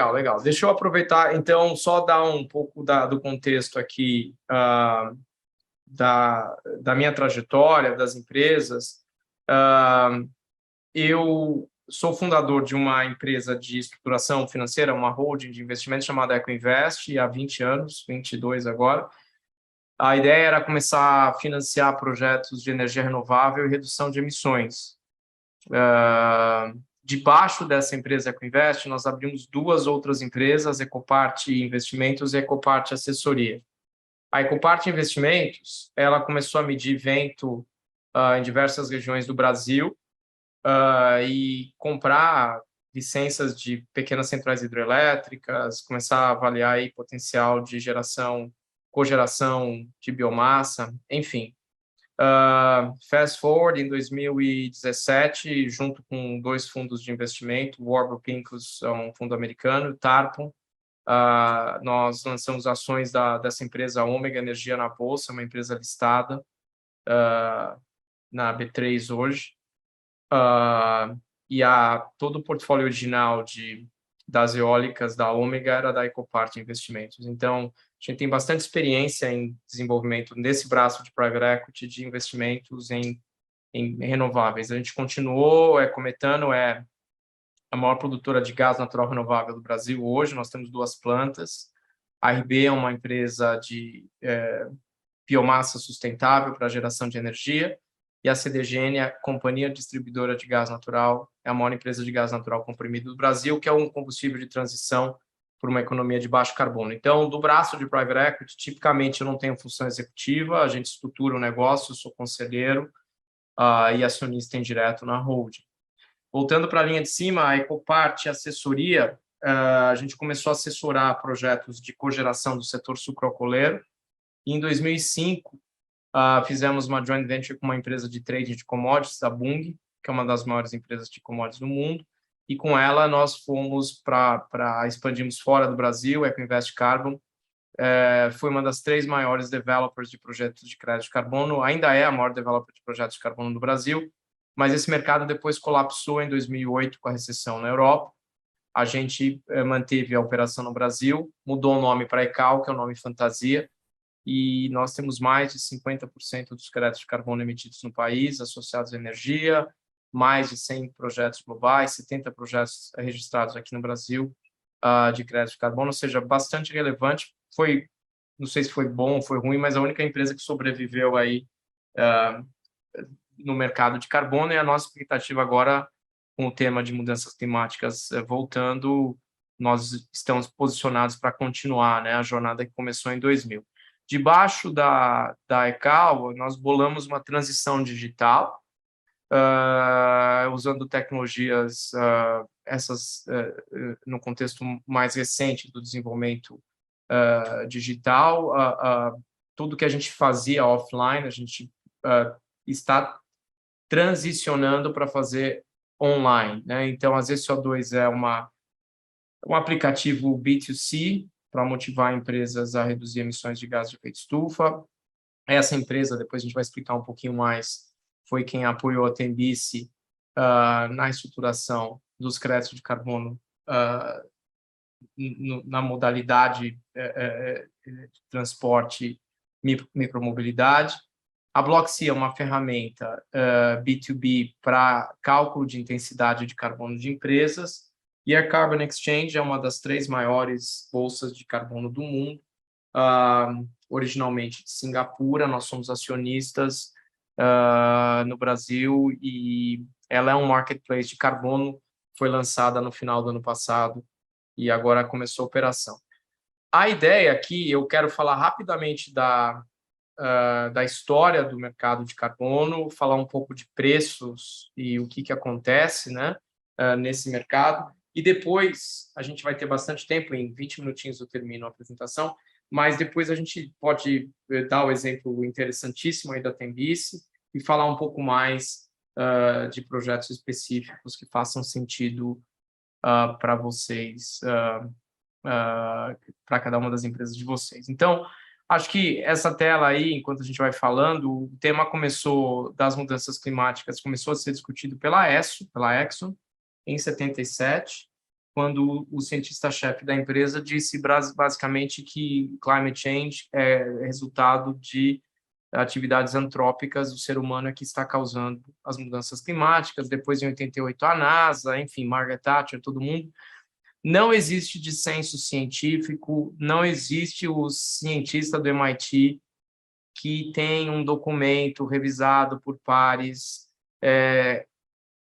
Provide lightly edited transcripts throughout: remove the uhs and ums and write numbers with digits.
Legal, legal. Deixa eu aproveitar, então, só dar um pouco do contexto aqui da minha trajetória, das empresas. Eu sou fundador de uma empresa de estruturação financeira, uma holding de investimentos chamada EcoInvest, há 20 anos, 22 agora. A ideia era começar a financiar projetos de energia renovável e redução de emissões. Debaixo dessa empresa EcoInvest, nós abrimos duas outras empresas, Ecopart Investimentos e Ecopart Assessoria. A Ecopart Investimentos, ela começou a medir vento em diversas regiões do Brasil e comprar licenças de pequenas centrais hidrelétricas, começar a avaliar aí potencial de geração, cogeração de biomassa, enfim. Fast forward, em 2017, junto com dois fundos de investimento, Warburg Pincus, um fundo americano, e Tarpon, nós lançamos ações dessa empresa Ômega Energia na Bolsa, uma empresa listada na B3 hoje. E todo o portfólio original das eólicas da Ômega era da Ecopart Investimentos. Então, a gente tem bastante experiência em desenvolvimento nesse braço de private equity de investimentos em renováveis. A gente continuou, Ecometano é a maior produtora de gás natural renovável do Brasil hoje, nós temos duas plantas. A RB é uma empresa de biomassa sustentável para geração de energia, e a CDGN, a Companhia Distribuidora de Gás Natural, é a maior empresa de gás natural comprimido do Brasil, que é um combustível de transição para uma economia de baixo carbono. Então, do braço de private equity, tipicamente eu não tenho função executiva, a gente estrutura o negócio, eu sou conselheiro e acionista indireto na holding. Voltando para a linha de cima, a Ecopart Assessoria, a gente começou a assessorar projetos de cogeração do setor sucroalcooleiro. E em 2005, fizemos uma joint venture com uma empresa de trading de commodities, a Bunge, que é uma das maiores empresas de commodities do mundo, e com ela nós fomos expandimos fora do Brasil. A EcoInvest Carbon foi uma das 3 maiores developers de projetos de crédito de carbono, ainda é a maior developer de projetos de carbono do Brasil, mas esse mercado depois colapsou em 2008 com a recessão na Europa. A gente manteve a operação no Brasil, mudou o nome para ECAL, que é o nome fantasia, e nós temos mais de 50% dos créditos de carbono emitidos no país, associados à energia, mais de 100 projetos globais, 70 projetos registrados aqui no Brasil de crédito de carbono, ou seja, bastante relevante. Não sei se foi bom ou foi ruim, mas a única empresa que sobreviveu aí no mercado de carbono, e a nossa expectativa agora, com o tema de mudanças climáticas voltando, nós estamos posicionados para continuar, né, a jornada que começou em 2000. Debaixo da ECAL, nós bolamos uma transição digital, usando tecnologias, no contexto mais recente do desenvolvimento digital. Tudo que a gente fazia offline, a gente está transicionando para fazer online, né? Então, a ZCO2 é um aplicativo B2C para motivar empresas a reduzir emissões de gases de efeito estufa. Essa empresa, depois a gente vai explicar um pouquinho mais, foi quem apoiou a Tembici na estruturação dos créditos de carbono na modalidade de transporte micromobilidade. A Blocksea é uma ferramenta B2B para cálculo de intensidade de carbono de empresas, e a Carbon Exchange é uma das 3 maiores bolsas de carbono do mundo, originalmente de Singapura. Nós somos acionistas no Brasil, e ela é um marketplace de carbono, foi lançada no final do ano passado e agora começou a operação. A ideia aqui, eu quero falar rapidamente da história do mercado de carbono, falar um pouco de preços e o que acontece, né, nesse mercado, e depois a gente vai ter bastante tempo, em 20 minutinhos eu termino a apresentação, mas depois a gente pode dar o exemplo interessantíssimo aí da Tembici e falar um pouco mais de projetos específicos que façam sentido para vocês, para cada uma das empresas de vocês. Então, acho que essa tela aí, enquanto a gente vai falando, o tema das mudanças climáticas começou a ser discutido pela Exxon, em 77, quando o cientista-chefe da empresa disse basicamente que climate change é resultado de atividades antrópicas, o ser humano é que está causando as mudanças climáticas. Depois, em 88, a NASA, enfim, Margaret Thatcher, todo mundo. Não existe dissenso científico, não existe o cientista do MIT que tem um documento revisado por pares,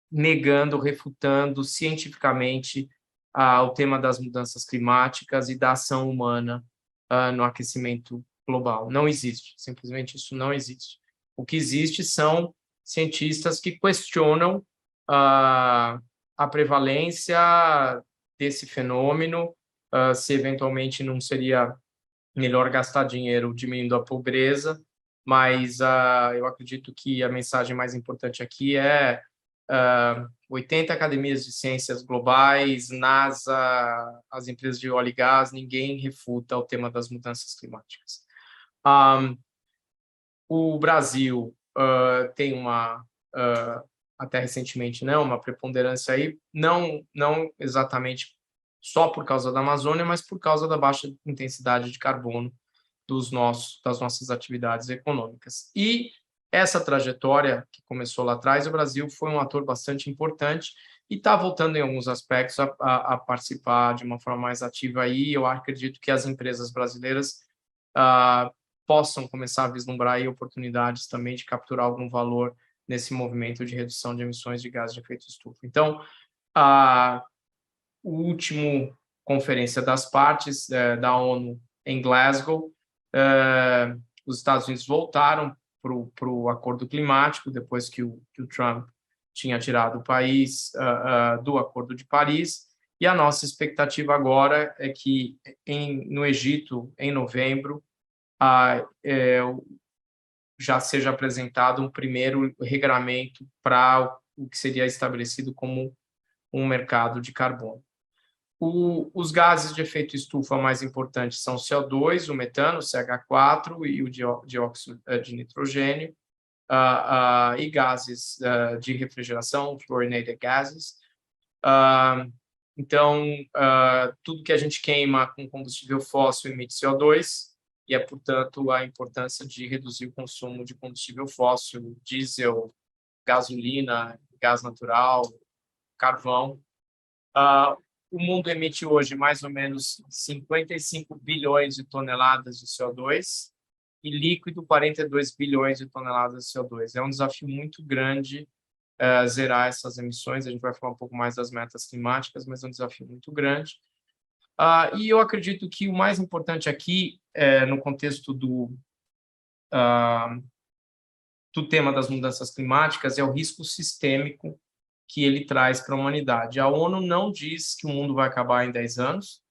negando, refutando cientificamente o tema das mudanças climáticas e da ação humana no aquecimento global. Não existe, simplesmente isso não existe. O que existe são cientistas que questionam a prevalência desse fenômeno, se eventualmente não seria melhor gastar dinheiro diminuindo a pobreza, mas eu acredito que a mensagem mais importante aqui é 80 academias de ciências globais, NASA, as empresas de óleo e gás, ninguém refuta o tema das mudanças climáticas. O Brasil tem até recentemente, né, uma preponderância aí, não exatamente só por causa da Amazônia, mas por causa da baixa intensidade de carbono das nossas atividades econômicas. E essa trajetória que começou lá atrás, o Brasil foi um ator bastante importante e está voltando em alguns aspectos a participar de uma forma mais ativa aí. Eu acredito que as empresas brasileiras possam começar a vislumbrar aí oportunidades também de capturar algum valor nesse movimento de redução de emissões de gases de efeito estufa. Então, o último conferência das partes da ONU em Glasgow, os Estados Unidos voltaram para o acordo climático, depois que o Trump tinha tirado o país do Acordo de Paris, e a nossa expectativa agora é que no Egito, em novembro, já seja apresentado um primeiro regramento para o que seria estabelecido como um mercado de carbono. Os gases de efeito estufa mais importantes são o CO2, o metano, o CH4 e o dióxido de nitrogênio, e gases de refrigeração, fluorinated gases. Então, tudo que a gente queima com combustível fóssil emite CO2, e é, portanto, a importância de reduzir o consumo de combustível fóssil, diesel, gasolina, gás natural, carvão. O mundo emite hoje mais ou menos 55 bilhões de toneladas de CO2 e líquido 42 bilhões de toneladas de CO2. É um desafio muito grande zerar essas emissões. A gente vai falar um pouco mais das metas climáticas, mas é um desafio muito grande. E eu acredito que o mais importante aqui, no contexto do tema das mudanças climáticas, é o risco sistêmico que ele traz para a humanidade. A ONU não diz que o mundo vai acabar em 10 anos.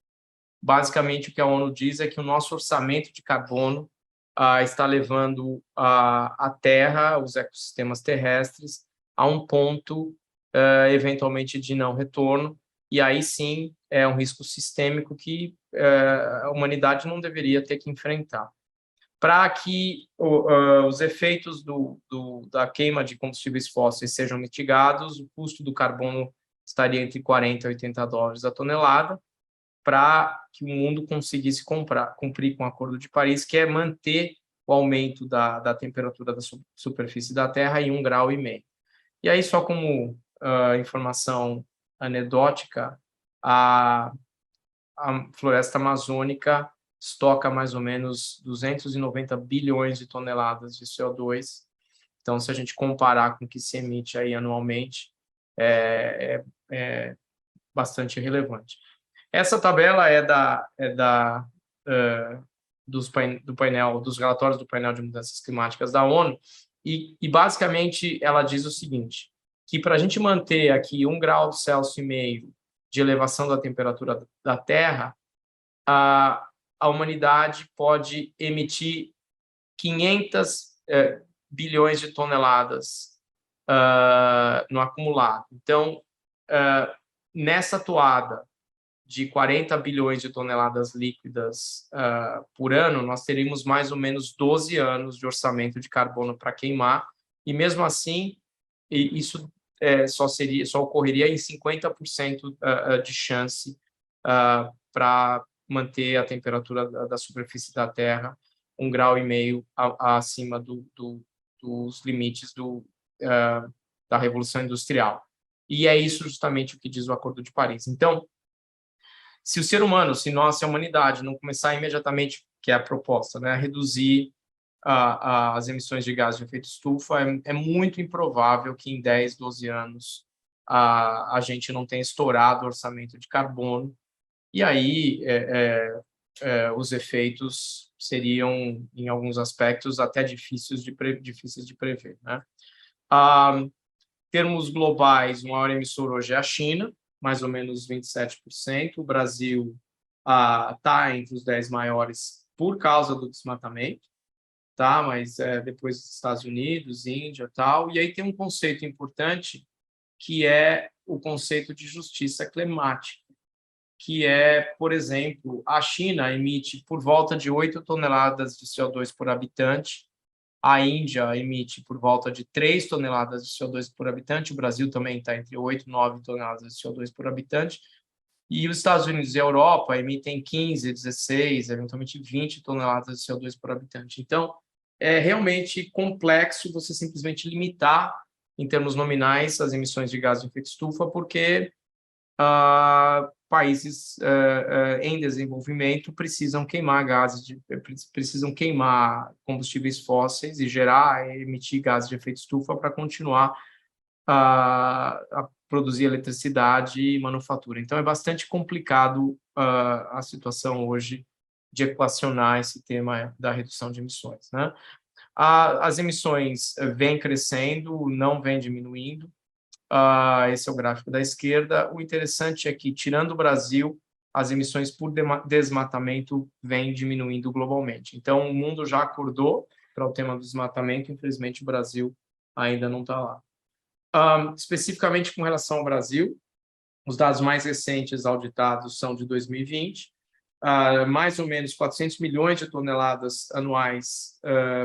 Basicamente, o que a ONU diz é que o nosso orçamento de carbono está levando a Terra, os ecossistemas terrestres, a um ponto, eventualmente, de não retorno, e aí sim é um risco sistêmico que a humanidade não deveria ter que enfrentar. Para que os efeitos da queima de combustíveis fósseis sejam mitigados, o custo do carbono estaria entre 40 e 80 dólares a tonelada, para que o mundo conseguisse cumprir com o Acordo de Paris, que é manter o aumento da temperatura da superfície da Terra em 1,5 grau. E aí, só como informação anedótica, a floresta amazônica estoca mais ou menos 290 bilhões de toneladas de CO2. Então, se a gente comparar com o que se emite aí anualmente, é bastante relevante. Essa tabela do painel, dos relatórios do painel de mudanças climáticas da ONU, e basicamente ela diz o seguinte, que para a gente manter aqui 1,5 graus Celsius de elevação da temperatura da Terra, a humanidade pode emitir 500 bilhões de toneladas no acumulado. Então, nessa toada de 40 bilhões de toneladas líquidas por ano, nós teríamos mais ou menos 12 anos de orçamento de carbono para queimar, e mesmo assim, isso só ocorreria em 50% de chance para manter a temperatura da superfície da Terra 1,5 graus acima dos limites da Revolução Industrial. E é isso justamente o que diz o Acordo de Paris. Então, se o ser humano, se nós, se a humanidade não começar imediatamente, que é a proposta, né, a reduzir as emissões de gás de efeito estufa, é muito improvável que em 10, 12 anos a gente não tenha estourado o orçamento de carbono, e aí os efeitos seriam, em alguns aspectos, até difíceis de prever, né? Termos globais, o maior emissor hoje é a China, mais ou menos 27%. O Brasil está entre os 10 maiores por causa do desmatamento, tá? Mas depois dos Estados Unidos, Índia e tal. E aí tem um conceito importante, que é o conceito de justiça climática, que é, por exemplo, a China emite por volta de 8 toneladas de CO2 por habitante, a Índia emite por volta de 3 toneladas de CO2 por habitante, o Brasil também está entre 8 e 9 toneladas de CO2 por habitante, e os Estados Unidos e a Europa emitem 15, 16, eventualmente 20 toneladas de CO2 por habitante. Então, é realmente complexo você simplesmente limitar, em termos nominais, as emissões de gás de efeito estufa, porque países em desenvolvimento precisam queimar precisam queimar combustíveis fósseis e emitir gases de efeito estufa para continuar a produzir eletricidade e manufatura. Então, é bastante complicado a situação hoje de equacionar esse tema da redução de emissões, né? As emissões vêm crescendo, não vêm diminuindo. Esse é o gráfico da esquerda. O interessante é que, tirando o Brasil, as emissões por desmatamento vêm diminuindo globalmente. Então, o mundo já acordou para o tema do desmatamento, infelizmente o Brasil ainda não está lá. Especificamente com relação ao Brasil, os dados mais recentes auditados são de 2020, mais ou menos 400 milhões de toneladas anuais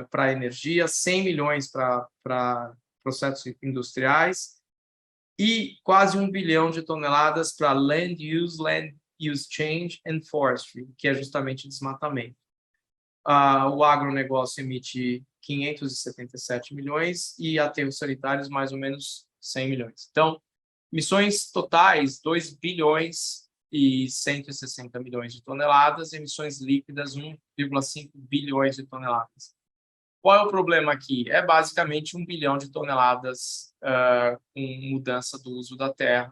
para energia, 100 milhões para processos industriais, e quase 1 bilhão de toneladas para land use change and forestry, que é justamente desmatamento. O agronegócio emite 577 milhões e aterros sanitários mais ou menos 100 milhões. Então, emissões totais, 2 bilhões e 160 milhões de toneladas, emissões líquidas, 1,5 bilhões de toneladas. Qual é o problema aqui? É basicamente 1 bilhão de toneladas com mudança do uso da terra,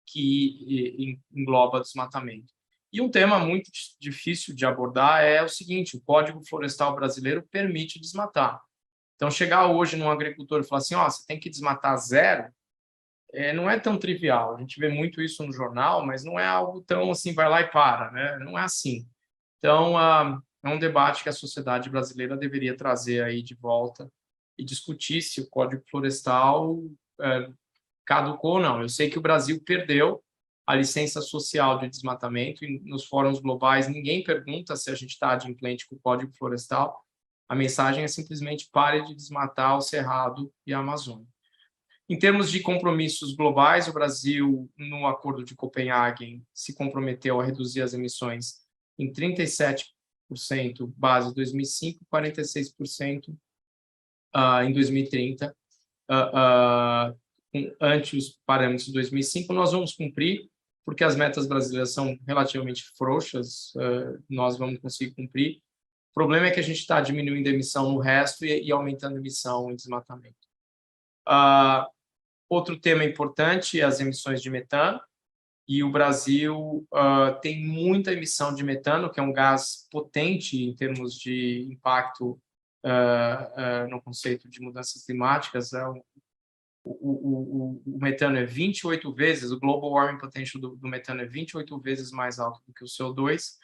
que engloba desmatamento. E um tema muito difícil de abordar é o seguinte: o Código Florestal brasileiro permite desmatar. Então, chegar hoje num agricultor e falar assim, você tem que desmatar zero, não é tão trivial. A gente vê muito isso no jornal, mas não é algo tão assim, vai lá e para, né? Não é assim. Então, é um debate que a sociedade brasileira deveria trazer aí de volta e discutir se o Código Florestal caducou ou não. Eu sei que o Brasil perdeu a licença social de desmatamento e nos fóruns globais ninguém pergunta se a gente está adimplente com o Código Florestal. A mensagem é simplesmente pare de desmatar o Cerrado e a Amazônia. Em termos de compromissos globais, o Brasil, no Acordo de Copenhague, se comprometeu a reduzir as emissões em 37% base 2005, 46% em 2030, ante os parâmetros de 2005. Nós vamos cumprir, porque as metas brasileiras são relativamente frouxas, nós vamos conseguir cumprir. O problema é que a gente está diminuindo a emissão no resto e aumentando a emissão em desmatamento. Outro tema importante é as emissões de metano, e o Brasil tem muita emissão de metano, que é um gás potente em termos de impacto no conceito de mudanças climáticas. O metano é 28 vezes, o global warming potential do metano é 28 vezes mais alto do que o CO2,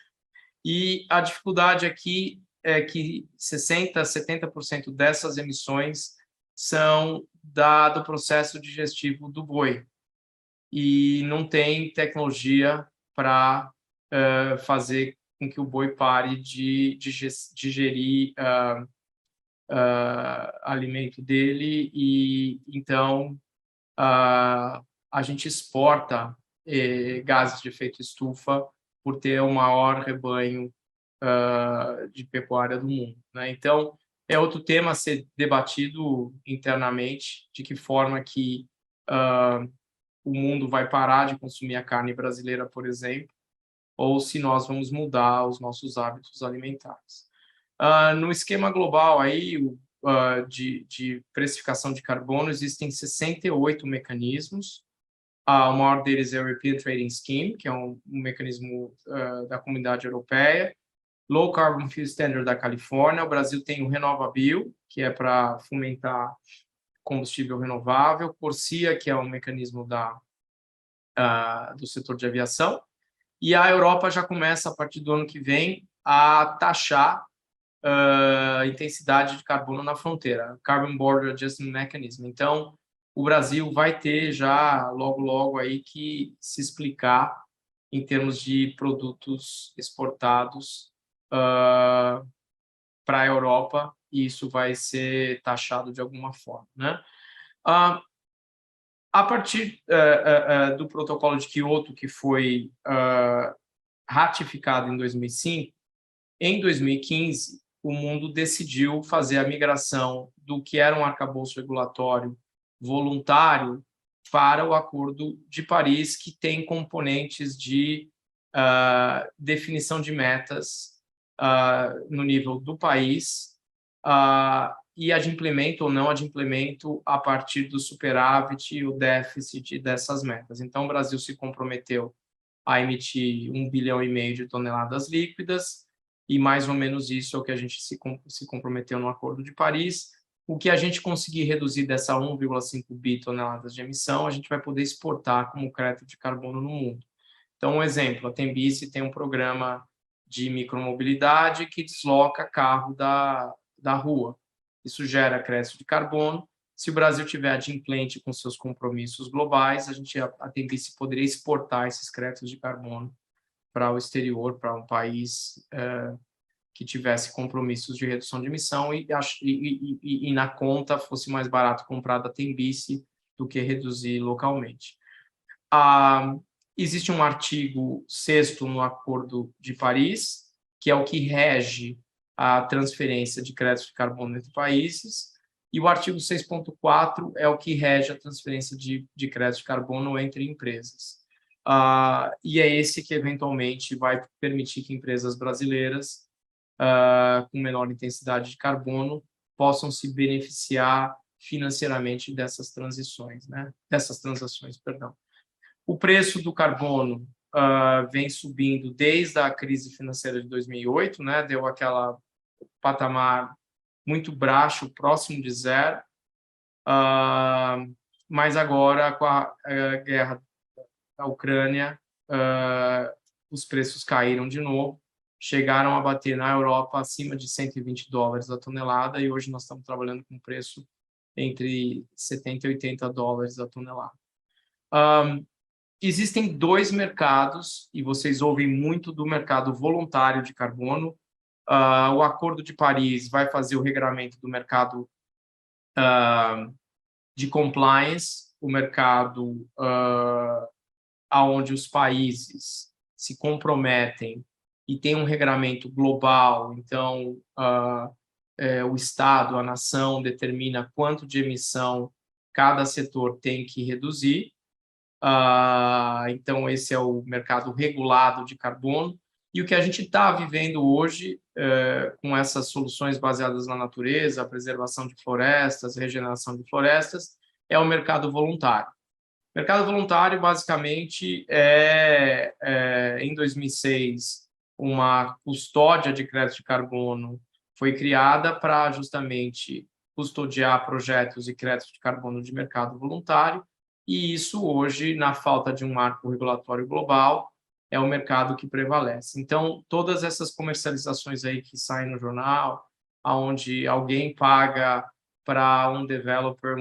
e a dificuldade aqui é que 60% a 70% dessas emissões são do processo digestivo do boi, e não tem tecnologia para fazer com que o boi pare de digerir alimento dele, e então a gente exporta gases de efeito estufa por ter o maior rebanho de pecuária do mundo, né? Então, é outro tema a ser debatido internamente, de que forma que o mundo vai parar de consumir a carne brasileira, por exemplo, ou se nós vamos mudar os nossos hábitos alimentares. No esquema global aí, de precificação de carbono, existem 68 mecanismos. O maior deles é o European Trading Scheme, que é um mecanismo da Comunidade Europeia. Low Carbon Fuel Standard da Califórnia. O Brasil tem o RenovaBio, que é para fomentar combustível renovável. Corsia, que é um mecanismo do setor de aviação. E a Europa já começa, a partir do ano que vem, a taxar a intensidade de carbono na fronteira, Carbon Border Adjustment Mechanism. Então, o Brasil vai ter já, logo aí, que se explicar em termos de produtos exportados para a Europa, e isso vai ser taxado de alguma forma, né? A partir do protocolo de Kyoto, que foi ratificado em 2005, em 2015, o mundo decidiu fazer a migração do que era um arcabouço regulatório voluntário para o Acordo de Paris, que tem componentes de definição de metas no nível do país e adimplemento ou não adimplemento a partir do superávit e o déficit dessas metas. Então, o Brasil se comprometeu a emitir 1,5 bilhão de toneladas líquidas, e mais ou menos isso é o que a gente se comprometeu no Acordo de Paris. O que a gente conseguir reduzir dessa 1,5 bi toneladas de emissão, a gente vai poder exportar como crédito de carbono no mundo. Então, um exemplo, a Tembici tem um programa de micromobilidade que desloca carro da rua. Isso gera crédito de carbono. Se o Brasil tiver adimplente com seus compromissos globais, a Tembici poderia exportar esses créditos de carbono para o exterior, para um país que tivesse compromissos de redução de emissão e na conta fosse mais barato comprar da Tembici do que reduzir localmente. Existe um artigo 6º no Acordo de Paris, que é o que rege a transferência de créditos de carbono entre países, e o artigo 6.4 é o que rege a transferência de créditos de carbono entre empresas. E é esse que, eventualmente, vai permitir que empresas brasileiras com menor intensidade de carbono possam se beneficiar financeiramente dessas transações, né? Perdão. O preço do carbono vem subindo desde a crise financeira de 2008, né? Deu aquela patamar muito baixo, próximo de zero, mas agora, com a guerra da Ucrânia, os preços caíram de novo, chegaram a bater na Europa acima de $120 a tonelada, e hoje nós estamos trabalhando com preço entre 70 e 80 dólares a tonelada. Existem dois mercados, e vocês ouvem muito do mercado voluntário de carbono. O Acordo de Paris vai fazer o regramento do mercado de compliance, o mercado onde os países se comprometem e tem um regramento global. Então, o Estado, a nação, determina quanto de emissão cada setor tem que reduzir. Então, esse é o mercado regulado de carbono. E o que a gente está vivendo hoje, com essas soluções baseadas na natureza, a preservação de florestas, regeneração de florestas, é o mercado voluntário. O mercado voluntário, basicamente, em 2006, uma custódia de crédito de carbono foi criada para justamente custodiar projetos e créditos de carbono de mercado voluntário, e isso hoje, na falta de um marco regulatório global, é o mercado que prevalece. Então, todas essas comercializações aí que saem no jornal, onde alguém paga para um developer,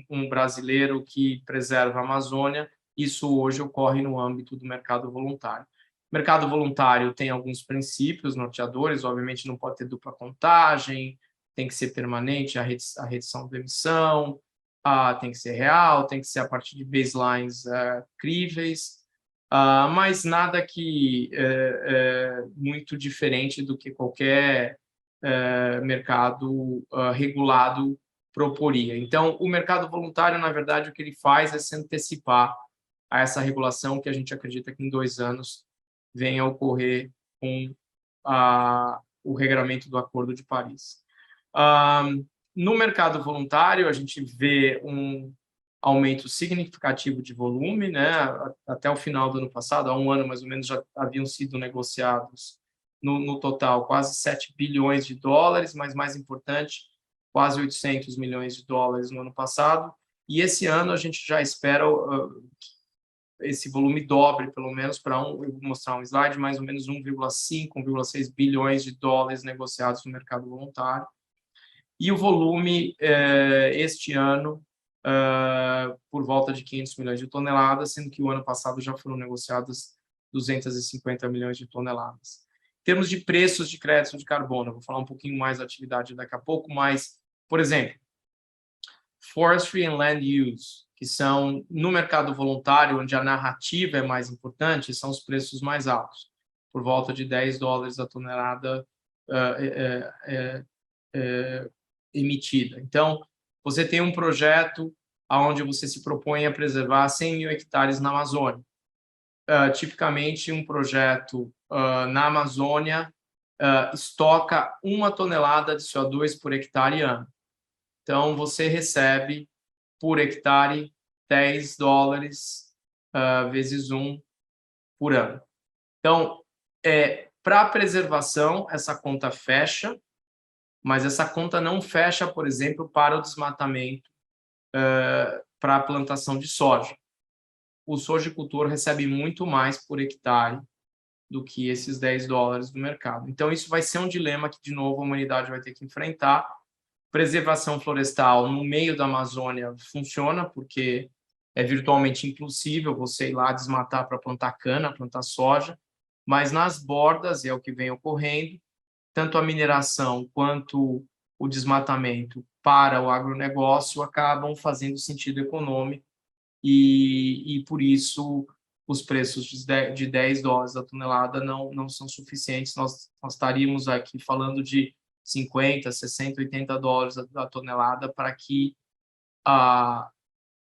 um brasileiro que preserva a Amazônia, isso hoje ocorre no âmbito do mercado voluntário. O mercado voluntário tem alguns princípios norteadores, obviamente não pode ter dupla contagem, tem que ser permanente a redução da emissão, tem que ser real, tem que ser a partir de baselines críveis, mas nada que muito diferente do que qualquer mercado regulado proporia. Então, o mercado voluntário, na verdade, o que ele faz é se antecipar a essa regulação que a gente acredita que em 2 anos venha a ocorrer com o regramento do Acordo de Paris. No mercado voluntário, a gente vê um aumento significativo de volume, né? Até o final do ano passado, há um ano mais ou menos, já haviam sido negociados no total quase 7 bilhões de dólares, mas mais importante, quase 800 milhões de dólares no ano passado. E esse ano a gente já espera esse volume dobre, pelo menos, para eu vou mostrar um slide, mais ou menos 1,5, 1,6 bilhões de dólares negociados no mercado voluntário. E o volume, este ano, por volta de 500 milhões de toneladas, sendo que o ano passado já foram negociadas 250 milhões de toneladas. Em termos de preços de crédito de carbono, eu vou falar um pouquinho mais da atividade daqui a pouco, mas, por exemplo, Forestry and Land Use, que são, no mercado voluntário, onde a narrativa é mais importante, são os preços mais altos, por volta de 10 dólares a tonelada emitida. Então, você tem um projeto onde você se propõe a preservar 100 mil hectares na Amazônia. Tipicamente, um projeto na Amazônia estoca 1 tonelada de CO2 por hectare ano. Então, você recebe, por hectare, 10 dólares vezes 1 por ano. Então, para a preservação, essa conta fecha, mas essa conta não fecha, por exemplo, para o desmatamento, para a plantação de soja. O sojicultor recebe muito mais por hectare do que esses 10 dólares do mercado. Então, isso vai ser um dilema que, de novo, a humanidade vai ter que enfrentar. Preservação florestal no meio da Amazônia funciona, porque é virtualmente impossível você ir lá desmatar para plantar cana, plantar soja, mas nas bordas, é o que vem ocorrendo, tanto a mineração quanto o desmatamento para o agronegócio acabam fazendo sentido econômico e por isso os preços de 10 dólares a tonelada não são suficientes. Nós estaríamos aqui falando de 50, 60, 80 dólares a tonelada para que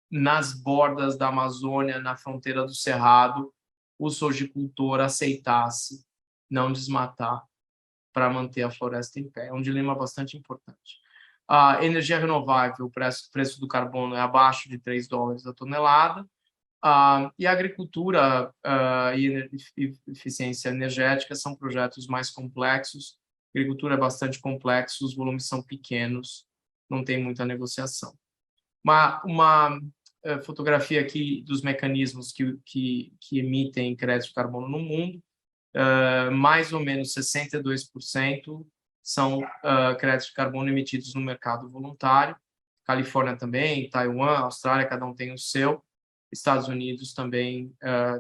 nas bordas da Amazônia, na fronteira do Cerrado, o sojicultor aceitasse não desmatar para manter a floresta em pé. É um dilema bastante importante. A energia renovável, o preço do carbono é abaixo de 3 dólares a tonelada, e a agricultura e eficiência energética são projetos mais complexos. A agricultura é bastante complexa, os volumes são pequenos, não tem muita negociação. Uma fotografia aqui dos mecanismos que emitem crédito de carbono no mundo. Mais ou menos 62% são créditos de carbono emitidos no mercado voluntário. Califórnia também, Taiwan, Austrália, cada um tem o seu. Estados Unidos também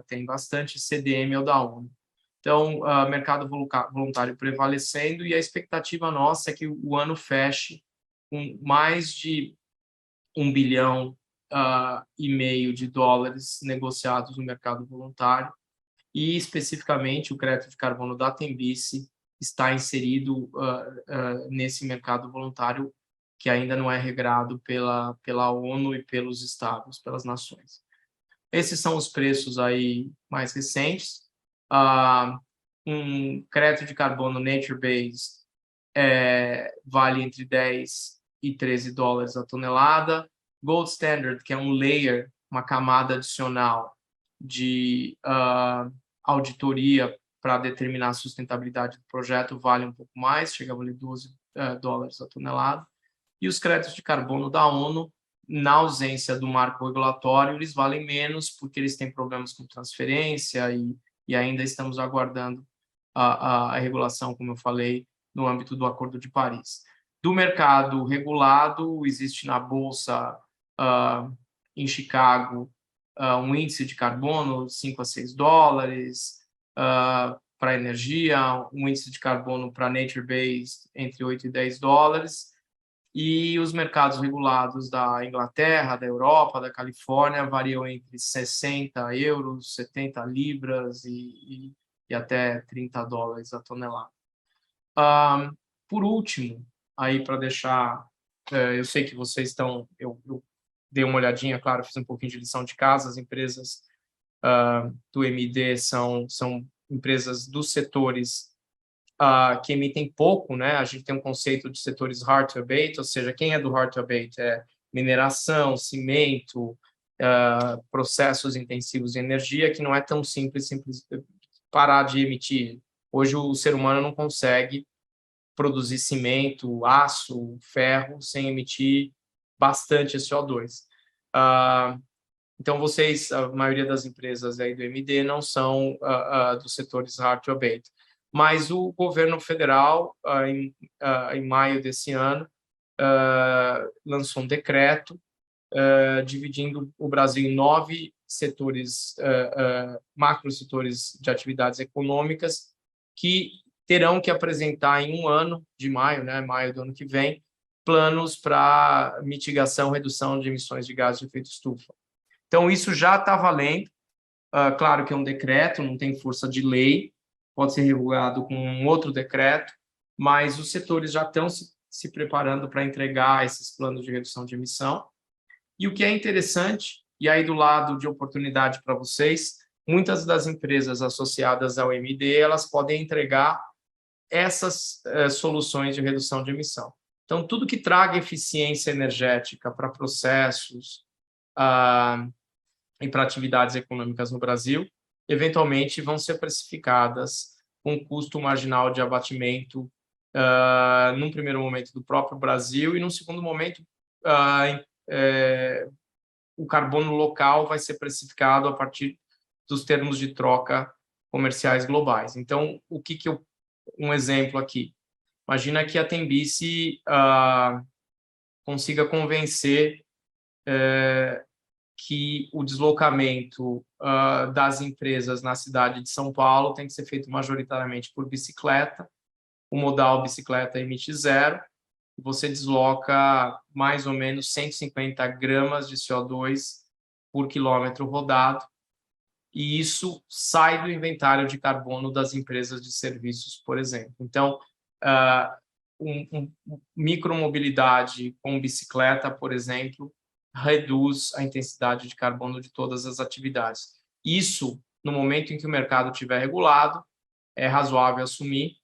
tem bastante, CDM é o da ONU. Então, mercado voluntário prevalecendo, e a expectativa nossa é que o ano feche com mais de 1,5 bilhão de dólares negociados no mercado voluntário, e especificamente o crédito de carbono da Tembici está inserido nesse mercado voluntário que ainda não é regrado pela ONU e pelos estados, pelas nações. Esses são os preços aí mais recentes. Um crédito de carbono nature-based vale entre 10 e 13 dólares a tonelada. Gold Standard, que é um layer, uma camada adicional de auditoria para determinar a sustentabilidade do projeto, vale um pouco mais, chega a valer 12 dólares a tonelada. E os créditos de carbono da ONU, na ausência do marco regulatório, eles valem menos, porque eles têm problemas com transferência e ainda estamos aguardando a regulação, como eu falei, no âmbito do Acordo de Paris. Do mercado regulado, existe na Bolsa em Chicago um índice de carbono 5 a 6 dólares, para energia, um índice de carbono para nature-based entre 8 e 10 dólares, e os mercados regulados da Inglaterra, da Europa, da Califórnia variam entre 60 euros, 70 libras e até 30 dólares a tonelada. Por último, aí para deixar, eu sei que vocês estão, eu dei uma olhadinha, claro, fiz um pouquinho de lição de casa, as empresas do MD são empresas dos setores que emitem pouco, né? A gente tem um conceito de setores hard to abate, ou seja, quem é do hard to abate é mineração, cimento, processos intensivos de energia, que não é tão simples parar de emitir. Hoje o ser humano não consegue produzir cimento, aço, ferro sem emitir bastante CO2. Então, vocês, a maioria das empresas aí do MD não são dos setores hard to abate. Mas o governo federal, em maio desse ano, lançou um decreto dividindo o Brasil em 9 setores, macro setores de atividades econômicas, que terão que apresentar em um ano, de maio, né, maio do ano que vem, planos para mitigação, redução de emissões de gases de efeito estufa. Então, isso já está valendo. Claro que é um decreto, não tem força de lei, pode ser revogado com um outro decreto, mas os setores já estão se preparando para entregar esses planos de redução de emissão. E o que é interessante, e aí do lado de oportunidade para vocês, muitas das empresas associadas ao MD, elas podem entregar essas soluções de redução de emissão. Então, tudo que traga eficiência energética para processos e para atividades econômicas no Brasil, eventualmente vão ser precificadas com custo marginal de abatimento, num primeiro momento do próprio Brasil, e num segundo momento, o carbono local vai ser precificado a partir dos termos de troca comerciais globais. Então, um exemplo aqui. Imagina que a Tembici consiga convencer que o deslocamento das empresas na cidade de São Paulo tem que ser feito majoritariamente por bicicleta, o modal bicicleta emite zero, você desloca mais ou menos 150 gramas de CO2 por quilômetro rodado, e isso sai do inventário de carbono das empresas de serviços, por exemplo. Então, micromobilidade com bicicleta, por exemplo, reduz a intensidade de carbono de todas as atividades. Isso, no momento em que o mercado estiver regulado, é razoável assumir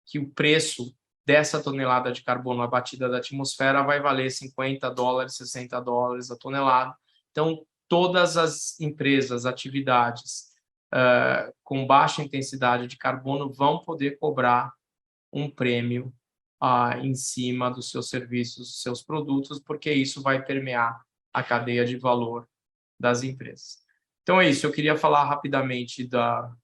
que o preço dessa tonelada de carbono abatida da atmosfera vai valer 50 dólares, 60 dólares a tonelada. Então, todas as empresas, atividades com baixa intensidade de carbono vão poder cobrar um prêmio em cima dos seus serviços, dos seus produtos, porque isso vai permear a cadeia de valor das empresas. Então é isso, eu queria falar rapidamente da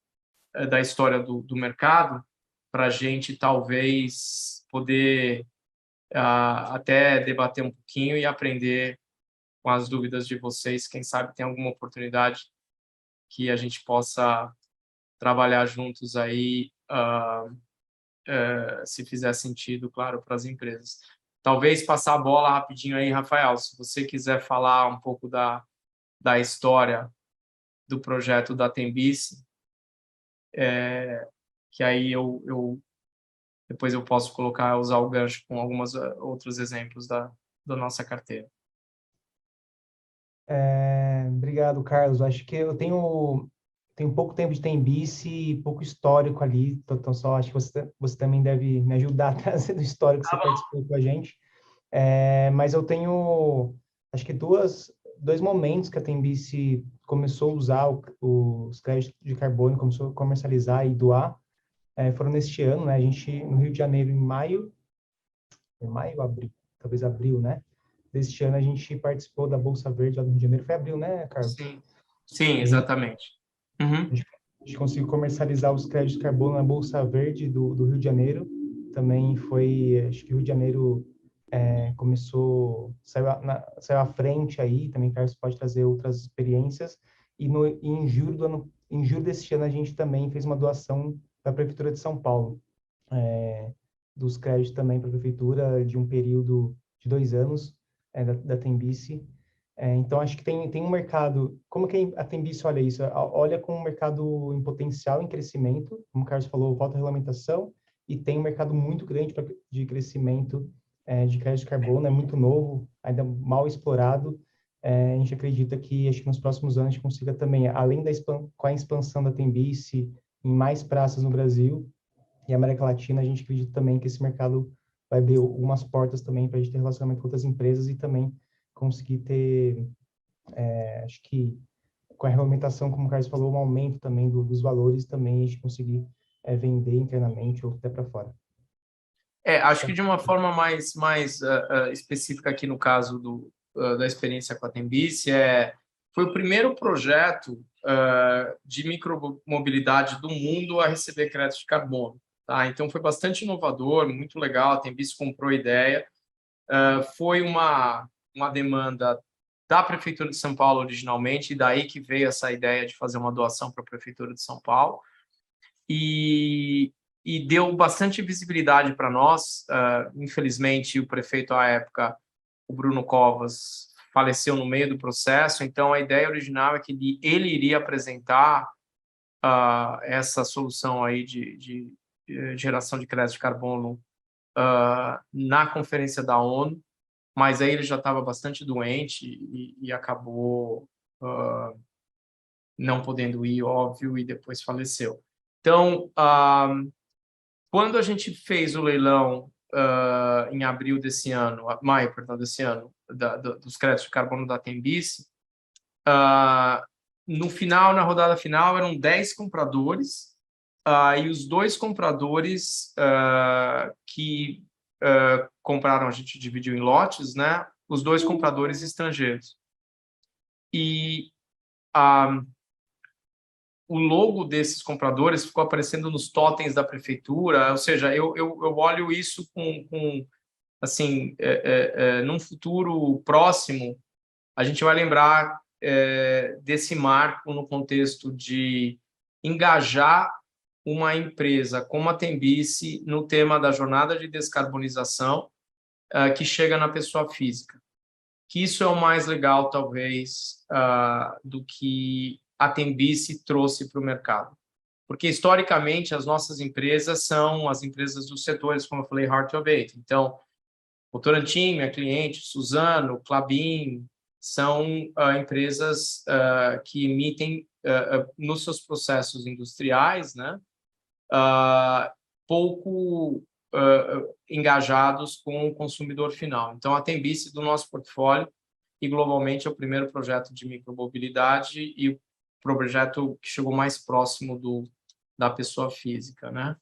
história do mercado, para a gente talvez poder até debater um pouquinho e aprender com as dúvidas de vocês. Quem sabe tem alguma oportunidade que a gente possa trabalhar juntos aí, se fizer sentido, claro, para as empresas. Talvez passar a bola rapidinho aí, Rafael, se você quiser falar um pouco da história do projeto da Tembici, que aí depois eu posso usar o gancho com alguns outros exemplos da nossa carteira. Obrigado, Carlos. Acho que eu tenho pouco tempo de Tembici e pouco histórico ali, então só acho que você também deve me ajudar a trazer do histórico que você participou com a gente. Mas eu tenho, acho que dois momentos que a Tembici começou a usar os créditos de carbono, começou a comercializar e doar, foram neste ano, né? A gente, no Rio de Janeiro, em maio, abril, talvez abril, né? Deste ano a gente participou da Bolsa Verde lá do Rio de Janeiro. Foi abril, né, Carlos? Sim, exatamente. A gente conseguiu comercializar os créditos de carbono na Bolsa Verde do Rio de Janeiro. Também foi, acho que o Rio de Janeiro saiu à frente aí, também Carlos pode trazer outras experiências. E em julho desse ano a gente também fez uma doação para a Prefeitura de São Paulo, dos créditos também para a Prefeitura de um período de 2 anos da Tembici. Então, acho que tem um mercado... Como que a Tembici olha isso? Olha com um mercado em potencial, em crescimento, como o Carlos falou, falta regulamentação, e tem um mercado muito grande de crescimento de crédito de carbono, é muito novo, ainda mal explorado. A gente acredita que, acho que nos próximos anos, a gente consiga também, além com a expansão da Tembici em mais praças no Brasil e América Latina, a gente acredita também que esse mercado vai abrir algumas portas também para a gente ter relacionamento com outras empresas e também conseguir ter, acho que com a regulamentação, como o Carlos falou, um aumento também dos valores também, a gente conseguir vender internamente ou até para fora. Acho que de uma forma mais específica aqui no caso da experiência com a Tembici, foi o primeiro projeto de micromobilidade do mundo a receber crédito de carbono. Tá? Então, foi bastante inovador, muito legal, a Tembici comprou a ideia. Foi uma demanda da Prefeitura de São Paulo originalmente, e daí que veio essa ideia de fazer uma doação para a Prefeitura de São Paulo. E deu bastante visibilidade para nós. Infelizmente, o prefeito à época, o Bruno Covas, faleceu no meio do processo, então a ideia original é que ele iria apresentar essa solução aí de geração de crédito de carbono na conferência da ONU, mas aí ele já estava bastante doente e acabou não podendo ir, óbvio, e depois faleceu. Então, quando a gente fez o leilão em abril desse ano, maio, perdão, desse ano, dos créditos de carbono da Tembici, no final, na rodada final, eram 10 compradores, e os 2 compradores que compraram, a gente dividiu em lotes, né? Os 2 compradores estrangeiros. E o logo desses compradores ficou aparecendo nos totens da prefeitura, ou seja, eu olho isso com assim, num futuro próximo, a gente vai lembrar desse marco no contexto de engajar uma empresa como a Tembici no tema da jornada de descarbonização que chega na pessoa física. Que isso é o mais legal, talvez, do que a Tembici trouxe para o mercado. Porque, historicamente, as nossas empresas são as empresas dos setores, como eu falei, Hard to Abate. Então, Votorantim, minha cliente, Suzano, Klabin, são empresas que emitem, nos seus processos industriais, né, pouco engajados com o consumidor final. Então, a Tembici do nosso portfólio, e globalmente é o primeiro projeto de micromobilidade e o projeto que chegou mais próximo da pessoa física, né?